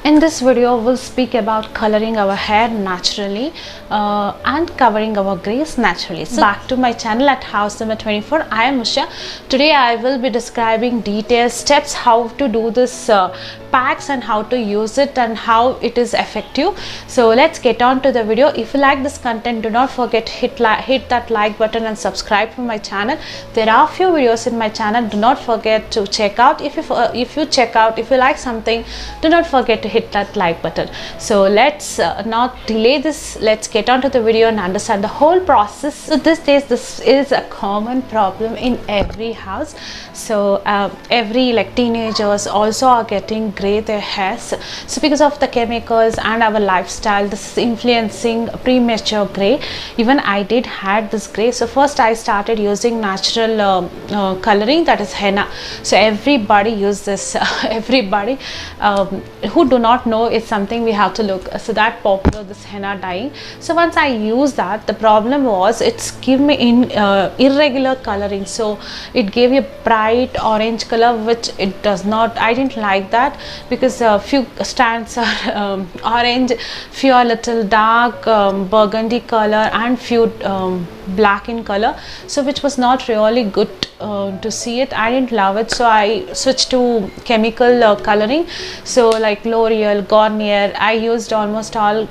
In this video, we'll speak about coloring our hair naturally and covering our grays naturally. So back to my channel at house number 24. I am Usha. Today I will be describing detailed steps how to do this packs and how to use it and how it is effective. So let's get on to the video. If you like this content, do not forget hit that like button and subscribe to my channel. There are few videos in my channel. Do not forget to check out. If you like something, do not forget to hit that like button. So let's not delay this. Let's get on to the video and understand the whole process. So this is a common problem in every house. So every teenagers also are getting gray their hairs. So because of the chemicals and our lifestyle, this is influencing premature gray. Even I did had this gray. So first I started using natural coloring, that is henna. So everybody use this. Everybody who do not know, it's something we have to look. So that popular, this henna dyeing. So once I use that, the problem was it's give me in irregular coloring. So it gave you bright orange color, which it does not. I didn't like that because few strands are orange, few are little dark burgundy color, and few black in color. So which was not really good to see it. I didn't love it, so I switched to chemical coloring. So like L'Oreal, Garnier, I used almost all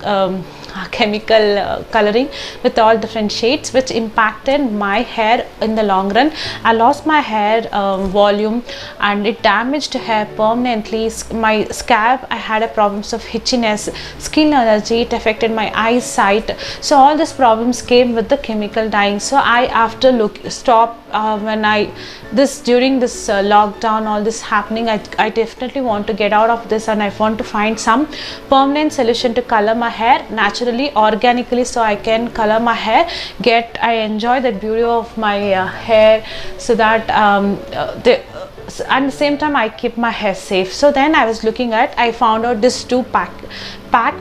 chemical coloring with all different shades, which impacted my hair in the long run. I lost my hair volume and it damaged hair permanently. My scalp, I had a problems of itchiness, skin allergy, it affected my eyesight. So all these problems came with the chemical dyeing. So I after stop when during this lockdown, all this happening, I definitely want to get out of this, and I want to find some permanent solution to color my hair naturally, organically, so I can color my hair, I enjoy the beauty of my hair, so that at the same time I keep my hair safe. So then I was looking at, I found out this pack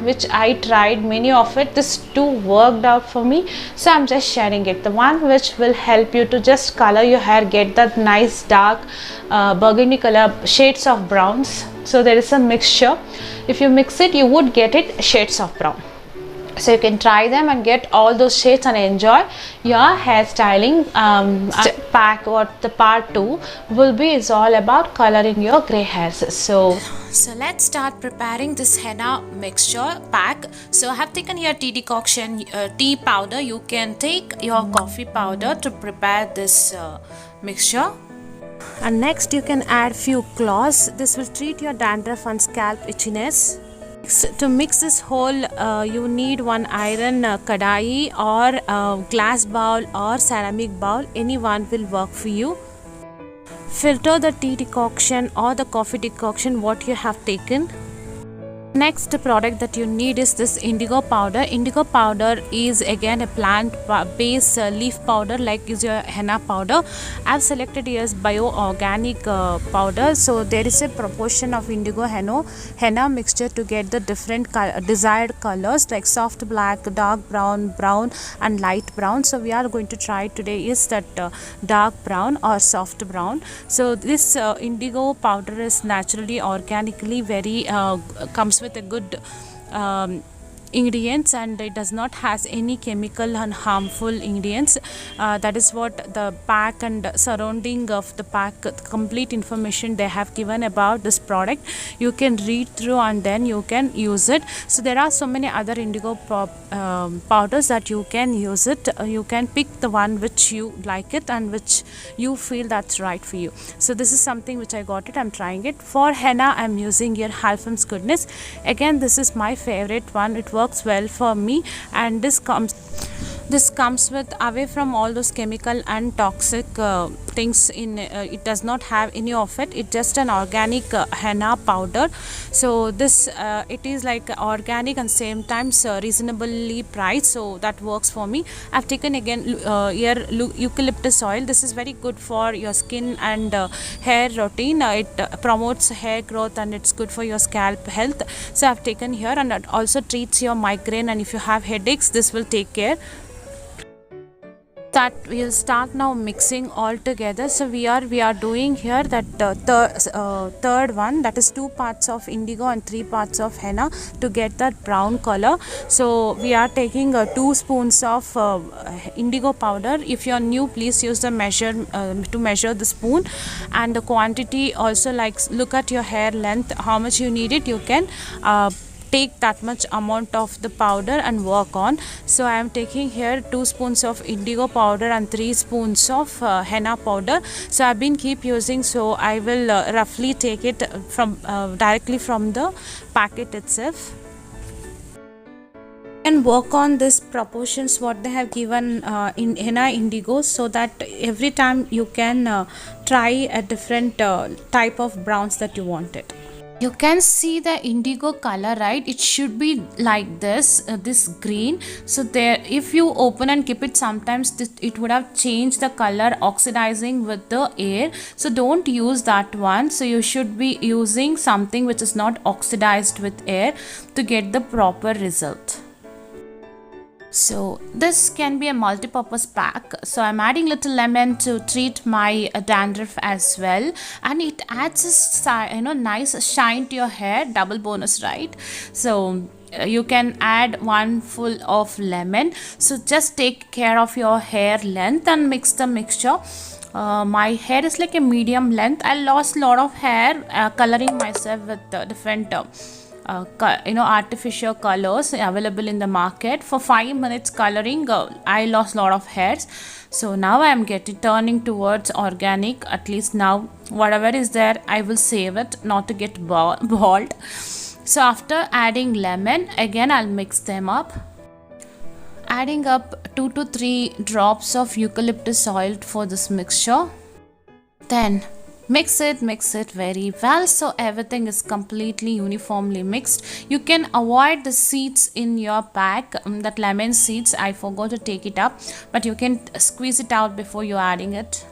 which I tried many of it. This two worked out for me, so I'm just sharing it. The one which will help you to just color your hair, get that nice dark burgundy color, shades of browns. So there is a mixture. If you mix it, you would get it shades of brown. So you can try them and get all those shades and enjoy your hairstyling pack. What the part 2 will be is all about coloring your gray hairs. So let's start preparing this henna mixture pack. So I have taken here tea decoction, tea powder. You can take your coffee powder to prepare this mixture. And next you can add few cloves. This will treat your dandruff and scalp itchiness. To mix this whole, you need one iron kadai or glass bowl or ceramic bowl. Any one will work for you. Filter the tea decoction or the coffee decoction what you have taken. Next product that you need is this indigo powder. Indigo powder is again a plant based leaf powder, like is your henna powder. I've selected here as bio-organic powder. So there is a proportion of indigo henna mixture to get the different desired colors like soft black, dark brown, brown and light brown. So we are going to try today is that dark brown or soft brown. So this indigo powder is naturally, organically very comes with a good ingredients, and it does not has any chemical and harmful ingredients. That is what the pack and surrounding of the pack, complete information they have given about this product. You can read through and then you can use it. So there are so many other indigo powders that you can use it. You can pick the one which you like it and which you feel that's right for you. So this is something which I got it. I'm trying it. For henna, I'm using here Halfam's Goodness. Again, this is my favorite one. It works well for me, and this comes with away from all those chemical and toxic things in it does not have any of it. It's just an organic henna powder. So this it is like organic and same times reasonably priced, so that works for me. I've taken again here eucalyptus oil. This is very good for your skin and hair routine. It promotes hair growth and it's good for your scalp health. So I've taken here, and it also treats your migraine, and if you have headaches, this will take care. that we'll start now mixing all together. So we are doing here that third one, that is 2 parts of indigo and 3 parts of henna to get that brown color. So we are taking 2 spoons of indigo powder. If you are new, please use the measure to measure the spoon, and the quantity also, like look at your hair length, how much you need it, you can take that much amount of the powder and work on. So I am taking here 2 spoons of indigo powder and 3 spoons of henna powder. So I've been keep using, so I will roughly take it from directly from the packet itself and work on this proportions what they have given in henna indigo, so that every time you can try a different type of browns that you wanted. You can see the indigo color, right? It should be like this, this green. So there, if you open and keep it, sometimes it would have changed the color, oxidizing with the air. So don't use that one. So you should be using something which is not oxidized with air to get the proper result. So this can be a multi-purpose pack. So I'm adding little lemon to treat my dandruff as well, and it adds a nice shine to your hair, double bonus, right? So you can add 1 full of lemon. So just take care of your hair length and mix the mixture. My hair is like a medium length. I lost a lot of hair coloring myself with different artificial colors available in the market. For 5 minutes coloring, I lost a lot of hairs. So now I am turning towards organic. At least now whatever is there, I will save it, not to get bald. So after adding lemon, again I'll mix them up, adding up 2 to 3 drops of eucalyptus oil for this mixture. Then mix it very well, so everything is completely uniformly mixed. You can avoid the seeds in your pack, that lemon seeds, I forgot to take it up, but you can squeeze it out before you adding it.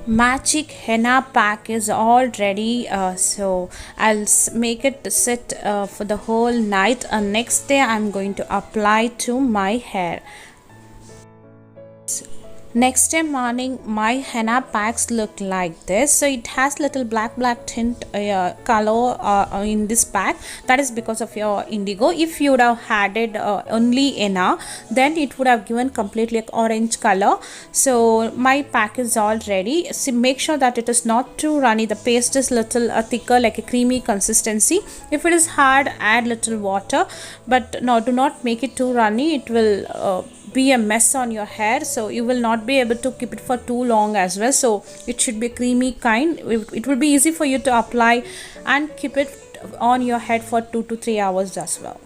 Magic henna pack is all ready, so I'll make it sit for the whole night, and next day I'm going to apply to my hair. Next day morning, my henna packs look like this. So it has little black tint color in this pack. That is because of your indigo. If you would have added only henna, then it would have given completely like orange color. So my pack is all ready. So make sure that it is not too runny. The paste is little thicker, like a creamy consistency. If it is hard, add little water, but no, do not make it too runny. It will be a mess on your hair, so you will not be able to keep it for too long as well. So it should be a creamy kind. It will be easy for you to apply and keep it on your head for 2 to 3 hours as well.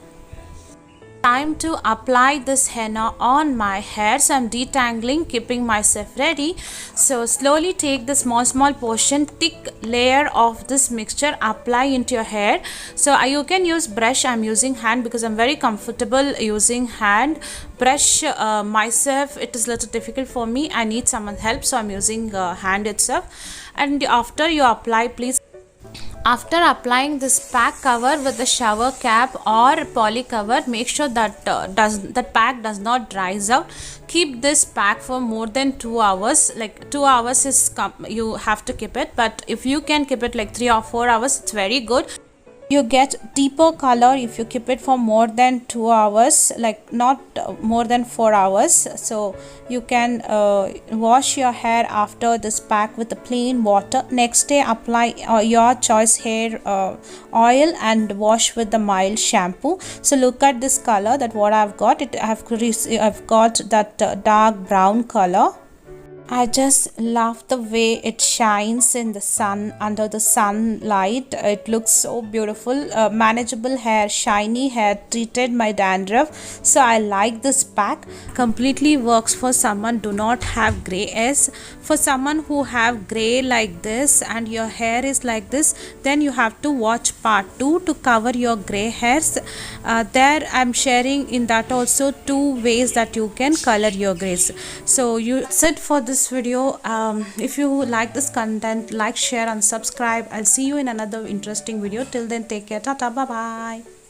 Time to apply this henna on my hair. So I'm detangling, keeping myself ready. So slowly take the small portion, thick layer of this mixture, apply into your hair. So you can use brush. I'm using hand because I'm very comfortable using hand. Brush myself, it is a little difficult for me. I need someone's help, so I'm using hand itself. And after you apply, please, after applying this pack, cover with the shower cap or poly cover. Make sure that that pack does not dries out. Keep this pack for more than 2 hours. Like 2 hours is you have to keep it, but if you can keep it like 3 or 4 hours, it's very good. You get deeper color if you keep it for more than 2 hours, like not more than 4 hours. So you can wash your hair after this pack with the plain water. Next day apply your choice hair oil and wash with the mild shampoo. So look at this color, that what I've got. I've got that dark brown color. I just love the way it shines in the sun, under the sunlight. It looks so beautiful. Manageable hair, shiny hair, treated my dandruff. So I like this pack. Completely works for someone do not have gray hairs. For someone who have gray like this and your hair is like this, then you have to watch part 2 to cover your gray hairs. There I'm sharing in that also 2 ways that you can color your grays. So that's it for this video. If you like this content, like, share and subscribe. I'll see you in another interesting video. Till then, take care. Tata, bye bye.